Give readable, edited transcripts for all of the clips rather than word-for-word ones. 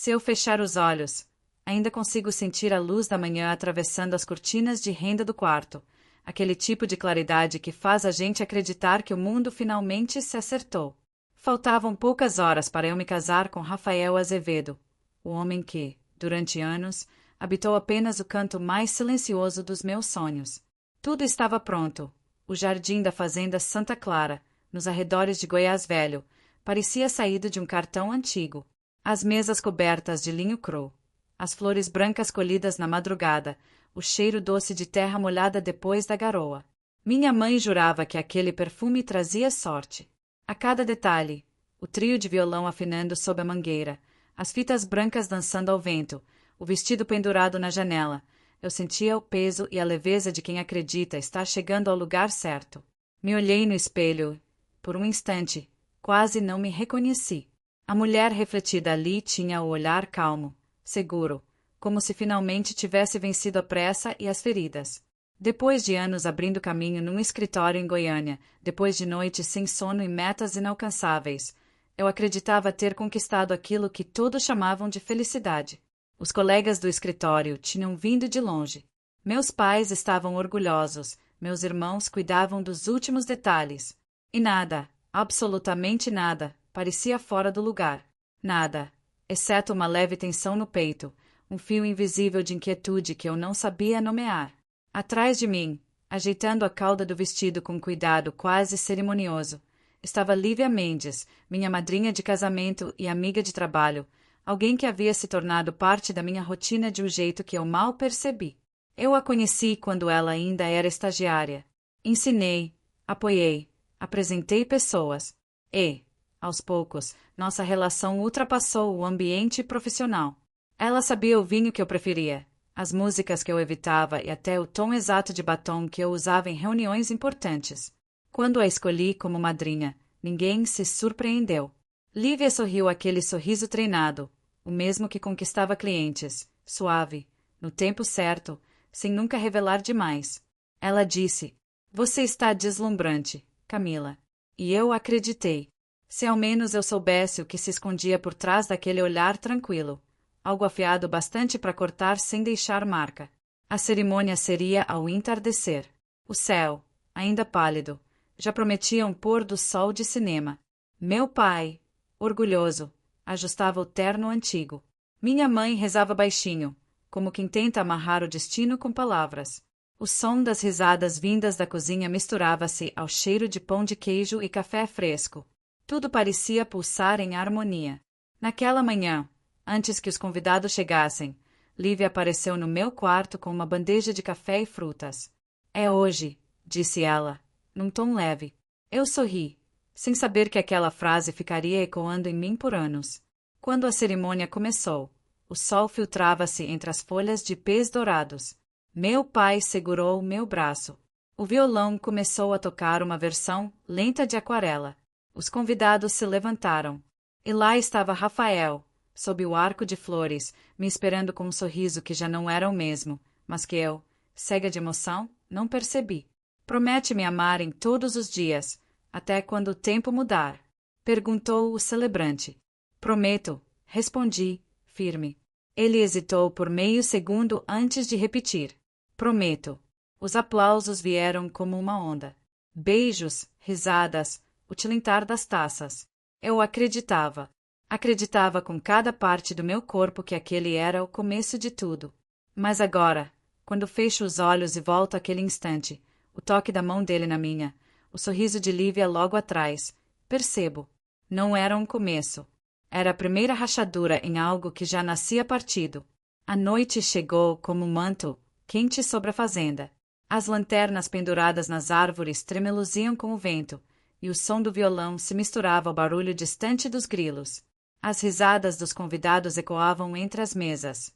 Se eu fechar os olhos, ainda consigo sentir a luz da manhã atravessando as cortinas de renda do quarto, aquele tipo de claridade que faz a gente acreditar que o mundo finalmente se acertou. Faltavam poucas horas para eu me casar com Rafael Azevedo, o homem que, durante anos, habitou apenas o canto mais silencioso dos meus sonhos. Tudo estava pronto. O jardim da fazenda Santa Clara, nos arredores de Goiás Velho, parecia saído de um cartão antigo. As mesas cobertas de linho cru, as flores brancas colhidas na madrugada, o cheiro doce de terra molhada depois da garoa. Minha mãe jurava que aquele perfume trazia sorte. A cada detalhe, o trio de violão afinando sob a mangueira, as fitas brancas dançando ao vento, o vestido pendurado na janela, eu sentia o peso e a leveza de quem acredita estar chegando ao lugar certo. Me olhei no espelho. Por um instante, quase não me reconheci. A mulher refletida ali tinha o olhar calmo, seguro, como se finalmente tivesse vencido a pressa e as feridas. Depois de anos abrindo caminho num escritório em Goiânia, depois de noites sem sono e metas inalcançáveis, eu acreditava ter conquistado aquilo que todos chamavam de felicidade. Os colegas do escritório tinham vindo de longe. Meus pais estavam orgulhosos, meus irmãos cuidavam dos últimos detalhes. E nada, absolutamente nada, parecia fora do lugar. Nada, exceto uma leve tensão no peito, um fio invisível de inquietude que eu não sabia nomear. Atrás de mim, ajeitando a cauda do vestido com cuidado quase cerimonioso, estava Lívia Mendes, minha madrinha de casamento e amiga de trabalho, alguém que havia se tornado parte da minha rotina de um jeito que eu mal percebi. Eu a conheci quando ela ainda era estagiária. Ensinei, apoiei, apresentei pessoas. E, aos poucos, nossa relação ultrapassou o ambiente profissional. Ela sabia o vinho que eu preferia, as músicas que eu evitava e até o tom exato de batom que eu usava em reuniões importantes. Quando a escolhi como madrinha, ninguém se surpreendeu. Lívia sorriu aquele sorriso treinado, o mesmo que conquistava clientes, suave, no tempo certo, sem nunca revelar demais. Ela disse: "Você está deslumbrante, Camila." E eu acreditei. Se ao menos eu soubesse o que se escondia por trás daquele olhar tranquilo. Algo afiado bastante para cortar sem deixar marca. A cerimônia seria ao entardecer. O céu, ainda pálido, já prometia um pôr do sol de cinema. Meu pai, orgulhoso, ajustava o terno antigo. Minha mãe rezava baixinho, como quem tenta amarrar o destino com palavras. O som das risadas vindas da cozinha misturava-se ao cheiro de pão de queijo e café fresco. Tudo parecia pulsar em harmonia. Naquela manhã, antes que os convidados chegassem, Lívia apareceu no meu quarto com uma bandeja de café e frutas. "É hoje", disse ela, num tom leve. Eu sorri, sem saber que aquela frase ficaria ecoando em mim por anos. Quando a cerimônia começou, o sol filtrava-se entre as folhas de pés dourados. Meu pai segurou meu braço. O violão começou a tocar uma versão lenta de Aquarela. Os convidados se levantaram. E lá estava Rafael, sob o arco de flores, me esperando com um sorriso que já não era o mesmo, mas que eu, cega de emoção, não percebi. "Promete-me amar em todos os dias, até quando o tempo mudar?" perguntou o celebrante. "Prometo", respondi, firme. Ele hesitou por meio segundo antes de repetir. "Prometo." Os aplausos vieram como uma onda. Beijos, risadas, o tilintar das taças. Eu acreditava. Acreditava com cada parte do meu corpo que aquele era o começo de tudo. Mas agora, quando fecho os olhos e volto àquele instante, o toque da mão dele na minha, o sorriso de Lívia logo atrás, percebo. Não era um começo. Era a primeira rachadura em algo que já nascia partido. A noite chegou como um manto, quente sobre a fazenda. As lanternas penduradas nas árvores tremeluziam com o vento, e o som do violão se misturava ao barulho distante dos grilos. As risadas dos convidados ecoavam entre as mesas.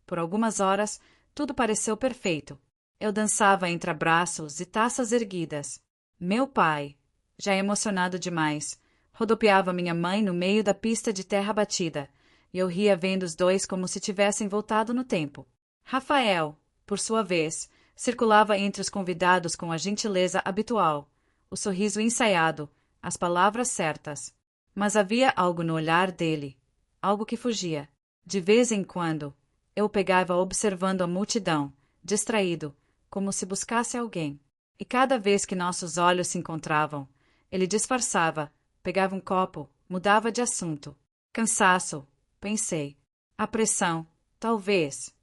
Por algumas horas, tudo pareceu perfeito. Eu dançava entre abraços e taças erguidas. Meu pai, já emocionado demais, rodopiava minha mãe no meio da pista de terra batida, e eu ria vendo os dois como se tivessem voltado no tempo. Rafael, por sua vez, circulava entre os convidados com a gentileza habitual, o sorriso ensaiado, as palavras certas. Mas havia algo no olhar dele, algo que fugia. De vez em quando, eu o pegava observando a multidão, distraído, como se buscasse alguém. E cada vez que nossos olhos se encontravam, ele disfarçava, pegava um copo, mudava de assunto. Cansaço, pensei. A pressão, talvez.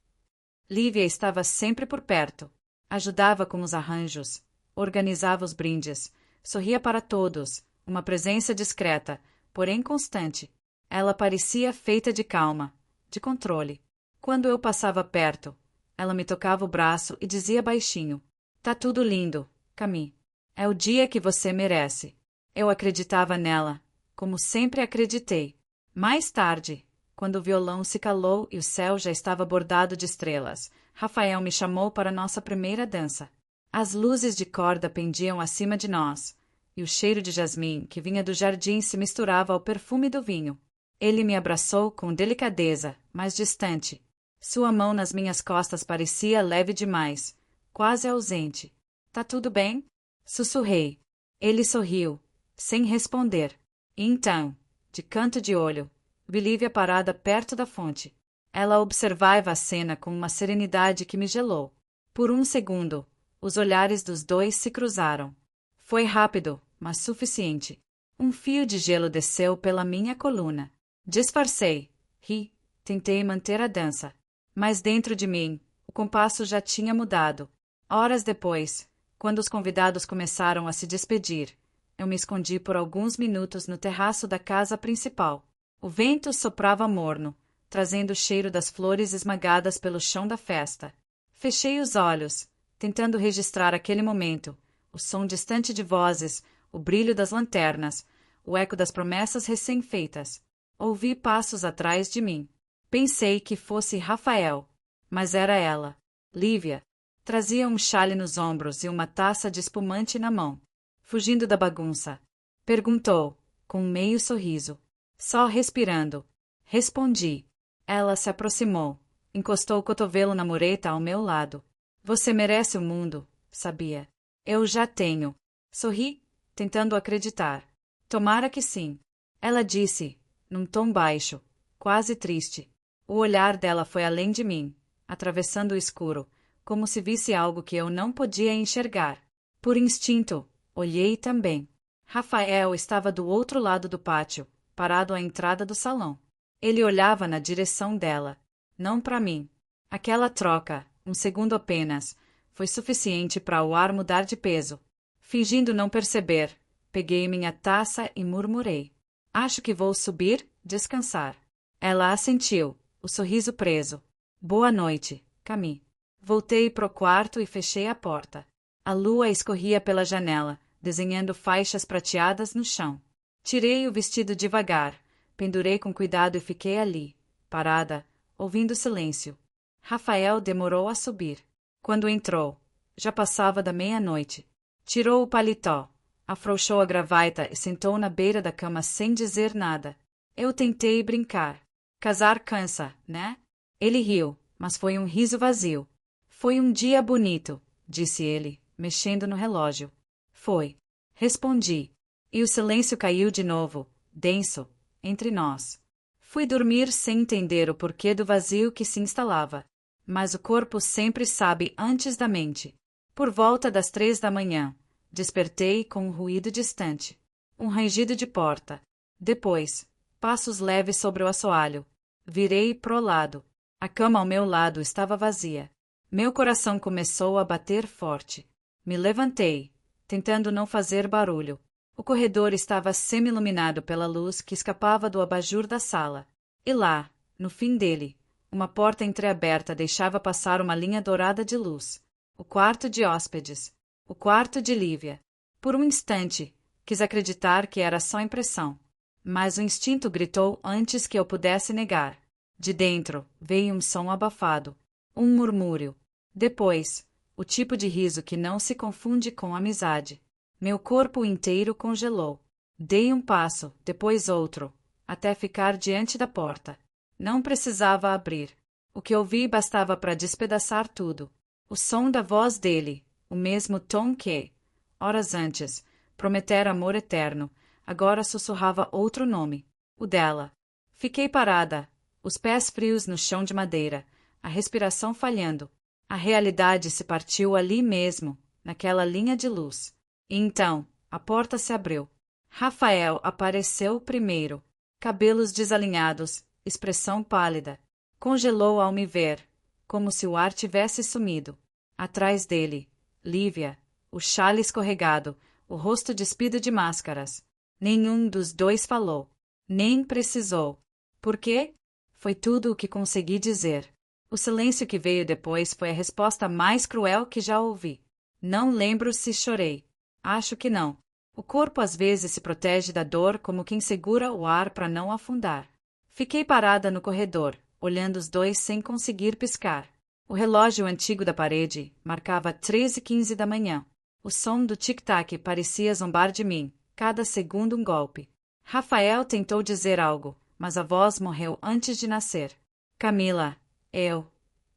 Lívia estava sempre por perto. Ajudava com os arranjos, organizava os brindes, sorria para todos, uma presença discreta, porém constante. Ela parecia feita de calma, de controle. Quando eu passava perto, ela me tocava o braço e dizia baixinho: "Tá tudo lindo, Camille. É o dia que você merece." Eu acreditava nela, como sempre acreditei. Mais tarde, quando o violão se calou e o céu já estava bordado de estrelas, Rafael me chamou para nossa primeira dança. As luzes de corda pendiam acima de nós, e o cheiro de jasmim que vinha do jardim se misturava ao perfume do vinho. Ele me abraçou com delicadeza, mas distante. Sua mão nas minhas costas parecia leve demais, quase ausente. "Tá tudo bem?" sussurrei. Ele sorriu, sem responder. E então, de canto de olho, vi Lívia parada perto da fonte. Ela observava a cena com uma serenidade que me gelou. Por um segundo, os olhares dos dois se cruzaram. Foi rápido, mas suficiente. Um fio de gelo desceu pela minha coluna. Disfarcei, ri, tentei manter a dança. Mas dentro de mim, o compasso já tinha mudado. Horas depois, quando os convidados começaram a se despedir, eu me escondi por alguns minutos no terraço da casa principal. O vento soprava morno, trazendo o cheiro das flores esmagadas pelo chão da festa. Fechei os olhos, tentando registrar aquele momento, o som distante de vozes, o brilho das lanternas, o eco das promessas recém-feitas. Ouvi passos atrás de mim. Pensei que fosse Rafael, mas era ela, Lívia. Trazia um chale nos ombros e uma taça de espumante na mão. Fugindo da bagunça, perguntou, com um meio sorriso. Só respirando. Respondi. Ela se aproximou, encostou o cotovelo na mureta ao meu lado. "Você merece o mundo, sabia?" "Eu já tenho." Sorri, tentando acreditar. "Tomara que sim." Ela disse, num tom baixo, quase triste. O olhar dela foi além de mim, atravessando o escuro, como se visse algo que eu não podia enxergar. Por instinto, olhei também. Rafael estava do outro lado do pátio, parado à entrada do salão. Ele olhava na direção dela, não para mim. Aquela troca, um segundo apenas, foi suficiente para o ar mudar de peso. Fingindo não perceber, peguei minha taça e murmurei: "Acho que vou subir, descansar." Ela assentiu, o sorriso preso. "Boa noite, Camille." Voltei pro quarto e fechei a porta. A lua escorria pela janela, desenhando faixas prateadas no chão. Tirei o vestido devagar, pendurei com cuidado e fiquei ali, parada, ouvindo o silêncio. Rafael demorou a subir. Quando entrou, já passava da meia-noite. Tirou o paletó, afrouxou a gravaita e sentou na beira da cama sem dizer nada. Eu tentei brincar. "Casar cansa, né?" Ele riu, mas foi um riso vazio. "Foi um dia bonito", disse ele, mexendo no relógio. "Foi", respondi. E o silêncio caiu de novo, denso, entre nós. Fui dormir sem entender o porquê do vazio que se instalava. Mas o corpo sempre sabe antes da mente. Por volta das 3 da manhã, despertei com um ruído distante. Um rangido de porta. Depois, passos leves sobre o assoalho. Virei pro lado. A cama ao meu lado estava vazia. Meu coração começou a bater forte. Me levantei, tentando não fazer barulho. O corredor estava semi-iluminado pela luz que escapava do abajur da sala. E lá, no fim dele, uma porta entreaberta deixava passar uma linha dourada de luz. O quarto de hóspedes. O quarto de Lívia. Por um instante, quis acreditar que era só impressão. Mas o instinto gritou antes que eu pudesse negar. De dentro, veio um som abafado. Um murmúrio. Depois, o tipo de riso que não se confunde com amizade. Meu corpo inteiro congelou. Dei um passo, depois outro, até ficar diante da porta. Não precisava abrir. O que ouvi bastava para despedaçar tudo. O som da voz dele, o mesmo tom que, horas antes, prometera amor eterno, agora sussurrava outro nome, o dela. Fiquei parada, Os pés frios no chão de madeira, a respiração falhando. A realidade se partiu ali mesmo, naquela linha de luz. E então, a porta se abriu. Rafael apareceu primeiro. Cabelos desalinhados, expressão pálida. Congelou ao me ver, como se o ar tivesse sumido. Atrás dele, Lívia, o xale escorregado, o rosto despido de máscaras. Nenhum dos dois falou. Nem precisou. Por quê? Foi tudo o que consegui dizer. O silêncio que veio depois foi a resposta mais cruel que já ouvi. Não lembro se chorei. Acho que não. O corpo às vezes se protege da dor como quem segura o ar para não afundar. Fiquei parada no corredor, olhando os dois sem conseguir piscar. O relógio antigo da parede marcava 13h15 da manhã. O som do tic-tac parecia zombar de mim, cada segundo um golpe. Rafael tentou dizer algo, mas a voz morreu antes de nascer. Camila, eu...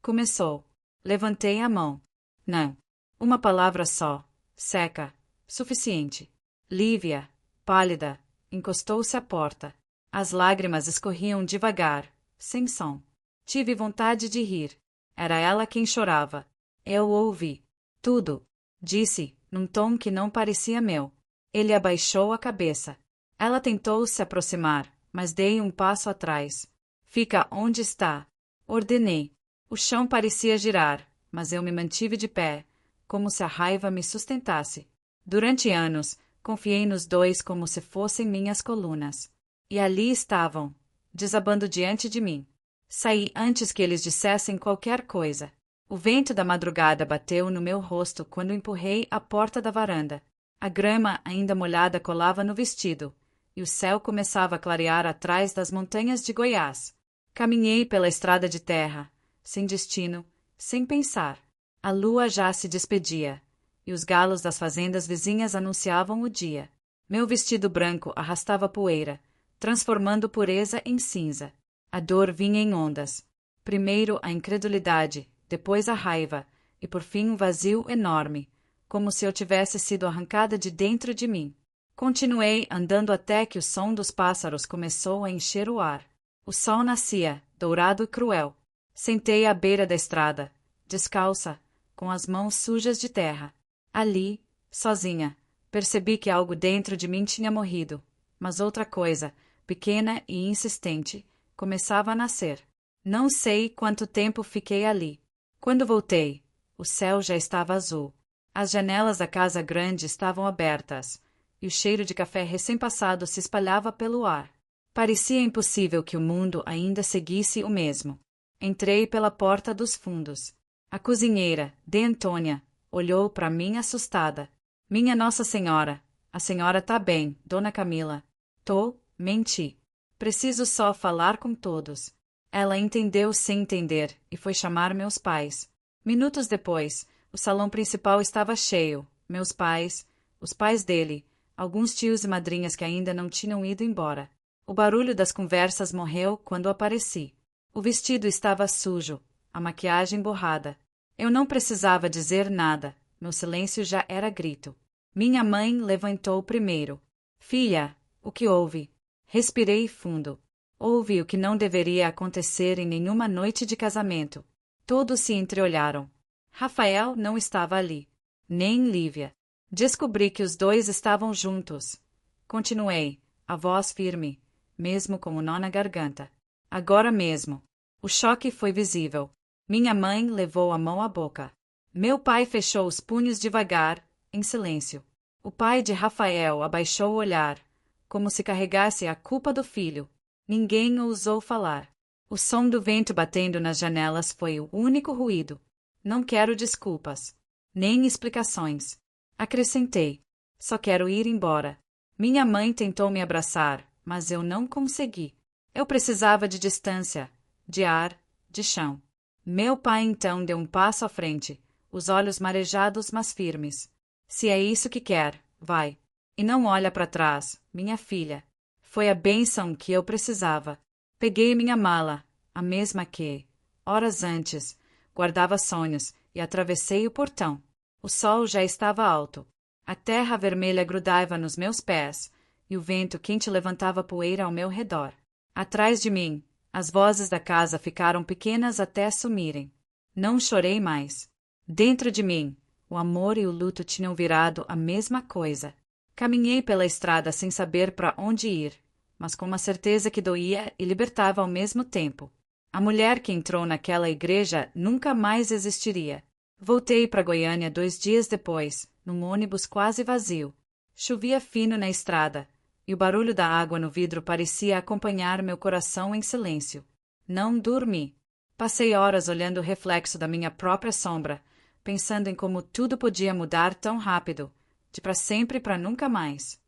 Começou. Levantei a mão. Não. Uma palavra só. Seca. Suficiente. Lívia, pálida, encostou-se à porta. As lágrimas escorriam devagar, sem som. Tive vontade de rir. Era ela quem chorava. Eu ouvi. Tudo. Disse, num tom que não parecia meu. Ele abaixou a cabeça. Ela tentou se aproximar, mas dei um passo atrás. Fica onde está. Ordenei. O chão parecia girar, mas eu me mantive de pé, como se a raiva me sustentasse. Durante anos, confiei nos dois como se fossem minhas colunas. E ali estavam, desabando diante de mim. Saí antes que eles dissessem qualquer coisa. O vento da madrugada bateu no meu rosto quando empurrei a porta da varanda. A grama ainda molhada colava no vestido, e o céu começava a clarear atrás das montanhas de Goiás. Caminhei pela estrada de terra, sem destino, sem pensar. A lua já se despedia, e os galos das fazendas vizinhas anunciavam o dia. Meu vestido branco arrastava poeira, transformando pureza em cinza. A dor vinha em ondas. Primeiro a incredulidade, depois a raiva, e por fim um vazio enorme, como se eu tivesse sido arrancada de dentro de mim. Continuei andando até que o som dos pássaros começou a encher o ar. O sol nascia, dourado e cruel. Sentei à beira da estrada, descalça, com as mãos sujas de terra. Ali, sozinha, percebi que algo dentro de mim tinha morrido, mas outra coisa, pequena e insistente, começava a nascer. Não sei quanto tempo fiquei ali. Quando voltei, o céu já estava azul. As janelas da casa grande estavam abertas, e o cheiro de café recém-passado se espalhava pelo ar. Parecia impossível que o mundo ainda seguisse o mesmo. Entrei pela porta dos fundos. A cozinheira, de Antônia, olhou para mim assustada. Minha Nossa Senhora, a senhora tá bem, Dona Camila. Tô, menti. Preciso só falar com todos. Ela entendeu sem entender e foi chamar meus pais. Minutos depois, o salão principal estava cheio. Meus pais, os pais dele, alguns tios e madrinhas que ainda não tinham ido embora. O barulho das conversas morreu quando apareci. O vestido estava sujo, a maquiagem borrada. Eu não precisava dizer nada, meu silêncio já era grito. Minha mãe levantou primeiro. Filha, o que houve? Respirei fundo. Houve o que não deveria acontecer em nenhuma noite de casamento. Todos se entreolharam. Rafael não estava ali. Nem Lívia. Descobri que os dois estavam juntos. Continuei, a voz firme, mesmo com o nó na garganta. Agora mesmo. O choque foi visível. Minha mãe levou a mão à boca. Meu pai fechou os punhos devagar, em silêncio. O pai de Rafael abaixou o olhar, como se carregasse a culpa do filho. Ninguém ousou falar. O som do vento batendo nas janelas foi o único ruído. Não quero desculpas. Nem explicações. Acrescentei. Só quero ir embora. Minha mãe tentou me abraçar, mas eu não consegui. Eu precisava de distância, de ar, de chão. Meu pai então deu um passo à frente, os olhos marejados mas firmes. Se é isso que quer, vai. E não olha para trás, minha filha. Foi a bênção que eu precisava. Peguei minha mala, a mesma que, horas antes, guardava sonhos, e atravessei o portão. O sol já estava alto. A terra vermelha grudava nos meus pés, e o vento quente levantava poeira ao meu redor. Atrás de mim, As vozes da casa ficaram pequenas até sumirem. Não chorei mais. Dentro de mim, o amor e o luto tinham virado a mesma coisa. Caminhei pela estrada sem saber para onde ir, mas com uma certeza que doía e libertava ao mesmo tempo. A mulher que entrou naquela igreja nunca mais existiria. Voltei para Goiânia 2 dias depois, num ônibus quase vazio. Chovia fino na estrada, e o barulho da água no vidro parecia acompanhar meu coração em silêncio. Não dormi. Passei horas olhando o reflexo da minha própria sombra, pensando em como tudo podia mudar tão rápido, de para sempre para nunca mais.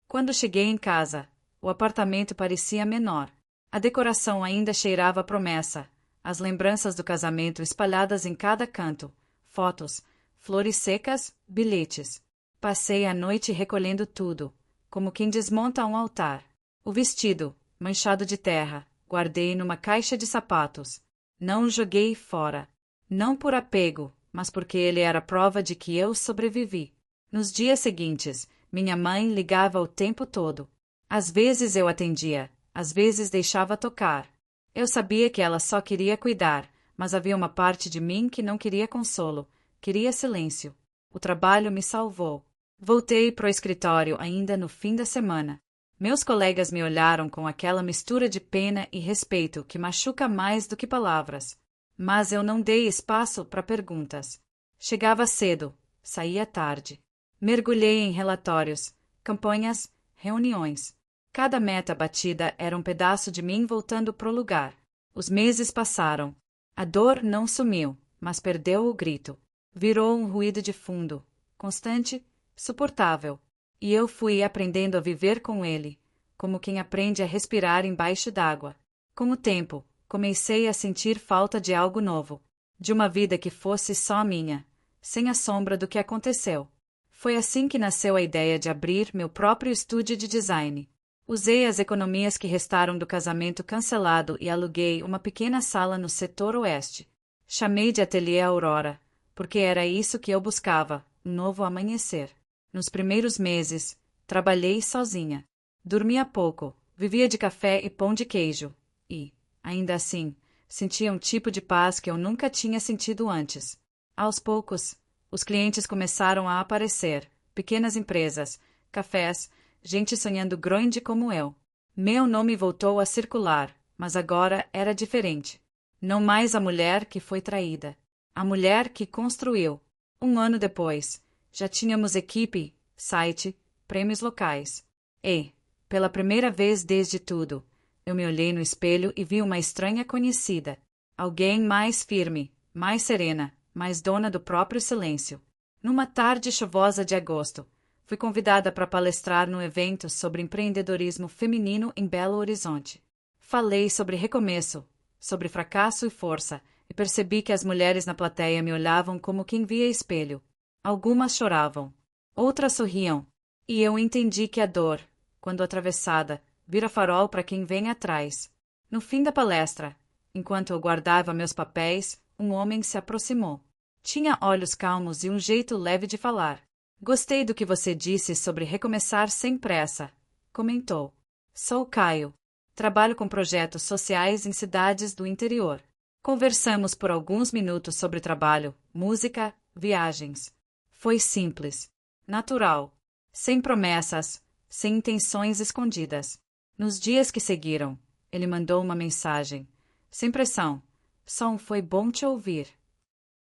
Quando cheguei em casa, o apartamento parecia menor. A decoração ainda cheirava a promessa, as lembranças do casamento espalhadas em cada canto, fotos, flores secas, bilhetes. Passei a noite recolhendo tudo, como quem desmonta um altar. O vestido, manchado de terra, guardei numa caixa de sapatos. Não o joguei fora. Não por apego, mas porque ele era prova de que eu sobrevivi. Nos dias seguintes, minha mãe ligava o tempo todo. Às vezes eu atendia, às vezes deixava tocar. Eu sabia que ela só queria cuidar, mas havia uma parte de mim que não queria consolo, queria silêncio. O trabalho me salvou. Voltei para o escritório ainda no fim da semana. Meus colegas me olharam com aquela mistura de pena e respeito que machuca mais do que palavras. Mas eu não dei espaço para perguntas. Chegava cedo, saía tarde. Mergulhei em relatórios, campanhas, reuniões. Cada meta batida era um pedaço de mim voltando pro lugar. Os meses passaram. A dor não sumiu, mas perdeu o grito. Virou um ruído de fundo, constante, suportável. E eu fui aprendendo a viver com ele, como quem aprende a respirar embaixo d'água. Com o tempo, comecei a sentir falta de algo novo, de uma vida que fosse só minha, sem a sombra do que aconteceu. Foi assim que nasceu a ideia de abrir meu próprio estúdio de design. Usei as economias que restaram do casamento cancelado e aluguei uma pequena sala no setor oeste. Chamei de Ateliê Aurora, porque era isso que eu buscava, um novo amanhecer. Nos primeiros meses, trabalhei sozinha. Dormia pouco, vivia de café e pão de queijo, e, ainda assim, sentia um tipo de paz que eu nunca tinha sentido antes. Aos poucos, os clientes começaram a aparecer, pequenas empresas, cafés, gente sonhando grande como eu. Meu nome voltou a circular, mas agora era diferente. Não mais a mulher que foi traída. A mulher que construiu. 1 ano depois, já tínhamos equipe, site, prêmios locais. E, pela primeira vez desde tudo, eu me olhei no espelho e vi uma estranha conhecida. Alguém mais firme, mais serena, mais dona do próprio silêncio. Numa tarde chuvosa de agosto, fui convidada para palestrar num evento sobre empreendedorismo feminino em Belo Horizonte. Falei sobre recomeço, sobre fracasso e força, e percebi que as mulheres na plateia me olhavam como quem via espelho. Algumas choravam, outras sorriam, e eu entendi que a dor, quando atravessada, vira farol para quem vem atrás. No fim da palestra, enquanto eu guardava meus papéis, um homem se aproximou. Tinha olhos calmos e um jeito leve de falar. Gostei do que você disse sobre recomeçar sem pressa, comentou. Sou Caio. Trabalho com projetos sociais em cidades do interior. Conversamos por alguns minutos sobre trabalho, música, viagens. Foi simples, natural, sem promessas, sem intenções escondidas. Nos dias que seguiram, ele mandou uma mensagem. Sem pressão, só um foi bom te ouvir.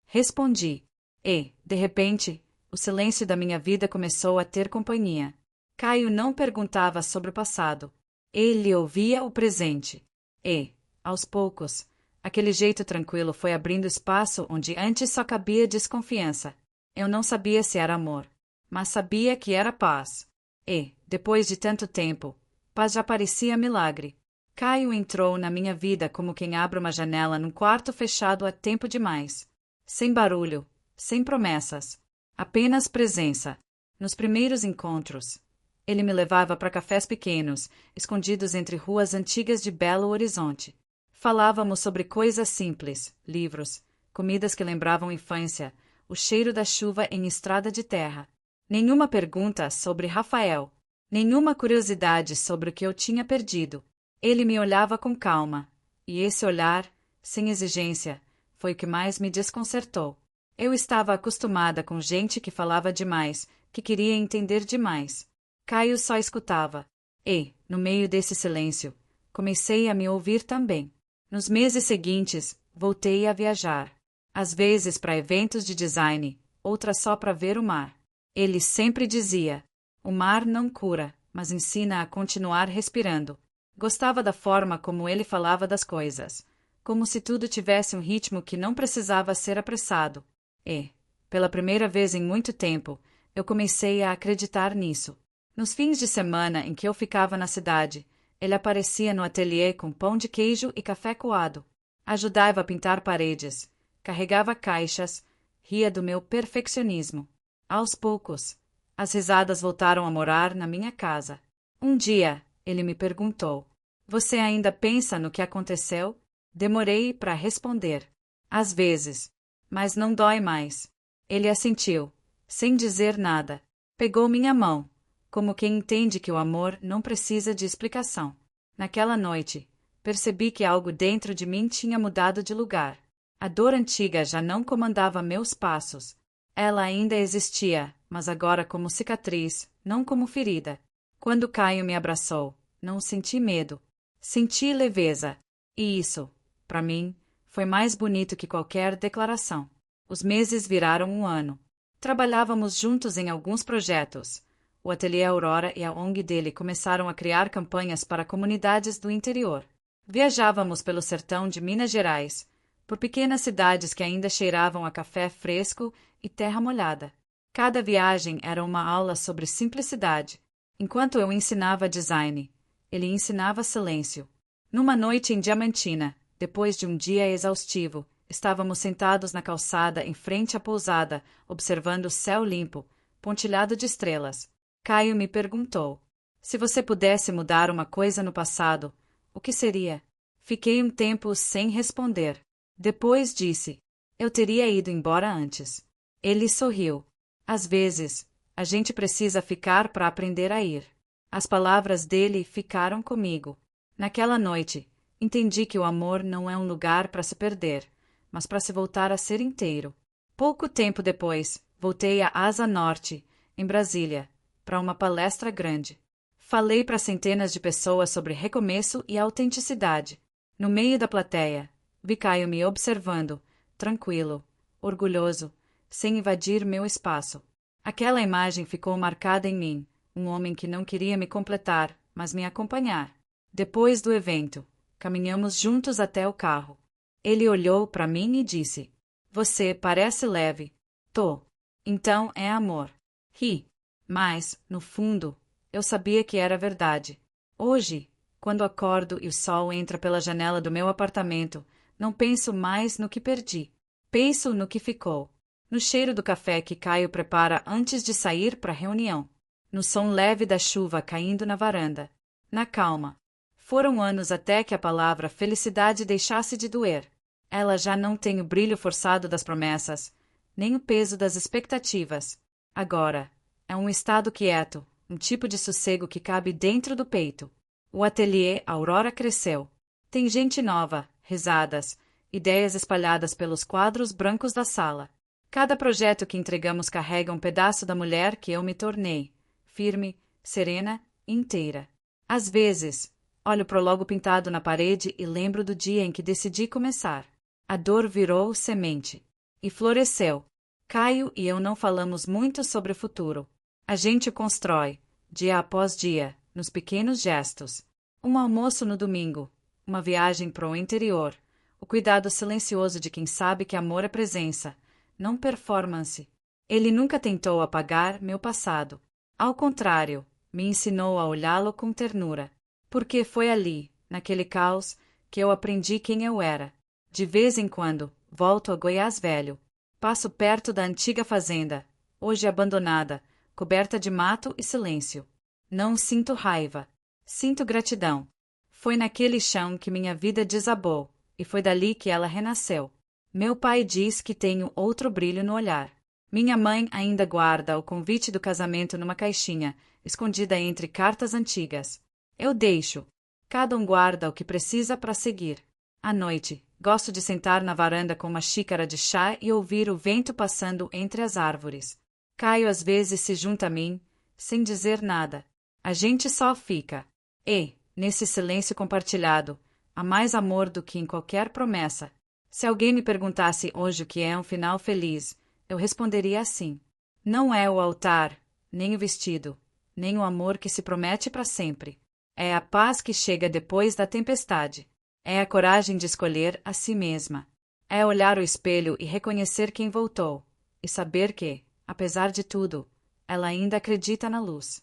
Respondi. E, de repente, o silêncio da minha vida começou a ter companhia. Caio não perguntava sobre o passado. Ele ouvia o presente. E, aos poucos, aquele jeito tranquilo foi abrindo espaço onde antes só cabia desconfiança. Eu não sabia se era amor, mas sabia que era paz. E, depois de tanto tempo, paz já parecia milagre. Caio entrou na minha vida como quem abre uma janela num quarto fechado há tempo demais. Sem barulho, sem promessas, apenas presença. Nos primeiros encontros, ele me levava para cafés pequenos, escondidos entre ruas antigas de Belo Horizonte. Falávamos sobre coisas simples, livros, comidas que lembravam infância, o cheiro da chuva em estrada de terra. Nenhuma pergunta sobre Rafael, nenhuma curiosidade sobre o que eu tinha perdido. Ele me olhava com calma, E esse olhar, sem exigência, foi o que mais me desconcertou. Eu estava acostumada com gente que falava demais, que queria entender demais. Caio só escutava. E, no meio desse silêncio, comecei a me ouvir também. Nos meses seguintes, voltei a viajar. Às vezes para eventos de design, outras só para ver o mar. Ele sempre dizia: o mar não cura, mas ensina a continuar respirando. Gostava da forma como ele falava das coisas, como se tudo tivesse um ritmo que não precisava ser apressado. E, pela primeira vez em muito tempo, eu comecei a acreditar nisso. Nos fins de semana em que eu ficava na cidade, ele aparecia no ateliê com pão de queijo e café coado. Ajudava a pintar paredes, carregava caixas, ria do meu perfeccionismo. Aos poucos, as risadas voltaram a morar na minha casa. Um dia, ele me perguntou: você ainda pensa no que aconteceu? Demorei para responder. Às vezes. Mas não dói mais. Ele assentiu, sem dizer nada. Pegou minha mão, como quem entende que o amor não precisa de explicação. Naquela noite, percebi que algo dentro de mim tinha mudado de lugar. A dor antiga já não comandava meus passos. Ela ainda existia, mas agora como cicatriz, não como ferida. Quando Caio me abraçou, não senti medo. Senti leveza. E isso, para mim, foi mais bonito que qualquer declaração. Os meses viraram um ano. Trabalhávamos juntos em alguns projetos. O Ateliê Aurora e a ONG dele começaram a criar campanhas para comunidades do interior. Viajávamos pelo sertão de Minas Gerais, por pequenas cidades que ainda cheiravam a café fresco e terra molhada. Cada viagem era uma aula sobre simplicidade. Enquanto eu ensinava design, ele ensinava silêncio. Numa noite em Diamantina, depois de um dia exaustivo, estávamos sentados na calçada em frente à pousada, observando o céu limpo, pontilhado de estrelas. Caio me perguntou: se você pudesse mudar uma coisa no passado, o que seria? Fiquei um tempo sem responder. Depois disse: eu teria ido embora antes. Ele sorriu. Às vezes, a gente precisa ficar para aprender a ir. As palavras dele ficaram comigo. Naquela noite, entendi que o amor não é um lugar para se perder, mas para se voltar a ser inteiro. Pouco tempo depois, voltei à Asa Norte, em Brasília, para uma palestra grande. Falei para centenas de pessoas sobre recomeço e autenticidade. No meio da plateia, vi Caio me observando, tranquilo, orgulhoso, sem invadir meu espaço. Aquela imagem ficou marcada em mim, um homem que não queria me completar, mas me acompanhar. Depois do evento, caminhamos juntos até o carro. Ele olhou para mim e disse: você parece leve. Tô. Então é amor. Ri. Mas, no fundo, eu sabia que era verdade. Hoje, quando acordo e o sol entra pela janela do meu apartamento, não penso mais no que perdi. Penso no que ficou. No cheiro do café que Caio prepara antes de sair para a reunião. No som leve da chuva caindo na varanda. Na calma. Foram anos até que a palavra felicidade deixasse de doer. Ela já não tem o brilho forçado das promessas, nem o peso das expectativas. Agora, é um estado quieto, um tipo de sossego que cabe dentro do peito. O ateliê Aurora cresceu. Tem gente nova, risadas, ideias espalhadas pelos quadros brancos da sala. Cada projeto que entregamos carrega um pedaço da mulher que eu me tornei, firme, serena, inteira. Às vezes, olho pro logo pintado na parede e lembro do dia em que decidi começar. A dor virou semente. E floresceu. Caio e eu não falamos muito sobre o futuro. A gente o constrói, dia após dia, nos pequenos gestos. Um almoço no domingo, uma viagem pro interior, o cuidado silencioso de quem sabe que amor é presença, não performance. Ele nunca tentou apagar meu passado. Ao contrário, me ensinou a olhá-lo com ternura. Porque foi ali, naquele caos, que eu aprendi quem eu era. De vez em quando, volto a Goiás Velho. Passo perto da antiga fazenda, hoje abandonada, coberta de mato e silêncio. Não sinto raiva. Sinto gratidão. Foi naquele chão que minha vida desabou, e foi dali que ela renasceu. Meu pai diz que tenho outro brilho no olhar. Minha mãe ainda guarda o convite do casamento numa caixinha, escondida entre cartas antigas. Eu deixo. Cada um guarda o que precisa para seguir. À noite, gosto de sentar na varanda com uma xícara de chá e ouvir o vento passando entre as árvores. Caio às vezes se junta a mim, sem dizer nada. A gente só fica. E, nesse silêncio compartilhado, há mais amor do que em qualquer promessa. Se alguém me perguntasse hoje o que é um final feliz, eu responderia assim: não é o altar, nem o vestido, nem o amor que se promete para sempre. É a paz que chega depois da tempestade. É a coragem de escolher a si mesma. É olhar o espelho e reconhecer quem voltou, e saber que, apesar de tudo, ela ainda acredita na luz.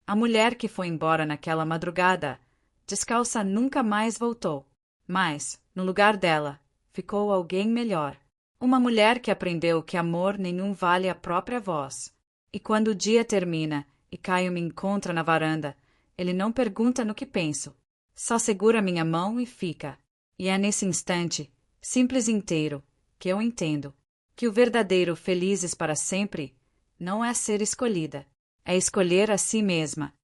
A mulher que foi embora naquela madrugada, descalça, nunca mais voltou. Mas, no lugar dela, ficou alguém melhor. Uma mulher que aprendeu que amor nenhum vale a própria voz. E quando o dia termina e Caio me encontra na varanda, ele não pergunta no que penso. Só segura minha mão e fica. E é nesse instante, simples e inteiro, que eu entendo que o verdadeiro felizes para sempre não é ser escolhida, é escolher a si mesma.